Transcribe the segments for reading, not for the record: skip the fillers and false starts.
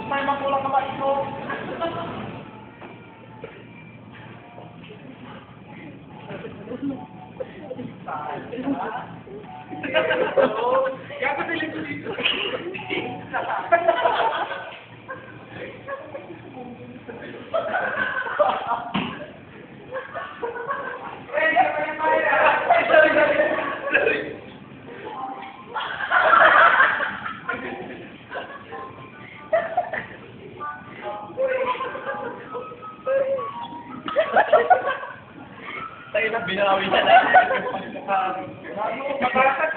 May makulang ka ba ito? Kaya ko pilit ko dito. Tayo na binawi na lang. Makakat.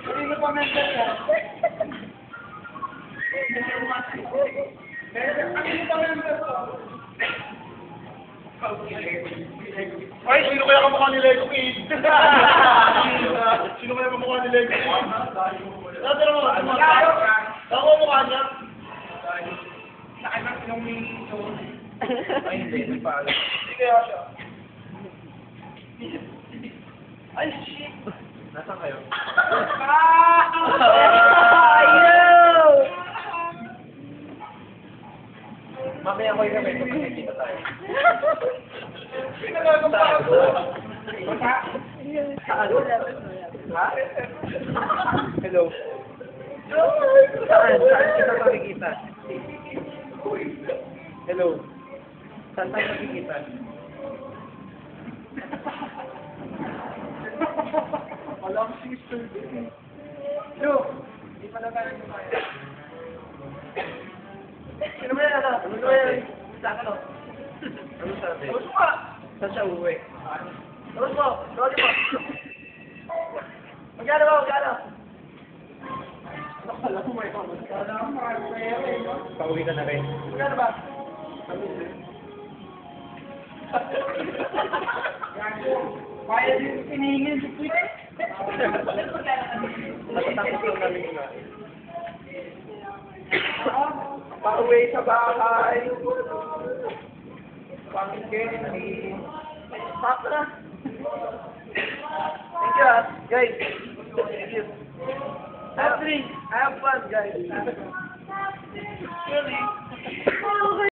Hindi pa mental yan. Ay, sino kaya kamukha ni Lego Kid? Sino kaya kamukha ni Lego Kid? Dati naman, ako mukha niya. Nakailang sinong ay, hindi pa alam. Hindi kaya siya. Ay, shit! Nasaan kayo? Ayaw! Mamaya ko yung kami, magkikita tayo. Pinagagam pa ako. Bata? Saan? Ha? Hello? Saan? Saan kita makikita? Hello? Saan tayo makikita? Wala ko sister. Hello? Hindi pa na tayo kumaya. Sino ba yan? Ano ba yan? Saan ka no? Ano sabi? Tapos pa! Saan siya uwi? Tapos mo! Sorry mo! Magkano ba? Magkano? Nakala ko may pamag. Kala ko makakaya rin, no? Pauwi ka na rin. Magkano ba? Kaya din pinihingin sa Twitter. Matatapos lang namin nga. Pauwi sa bahay. Pangingin. Stop na! Thank you guys! Thank you! Have fun guys! Really?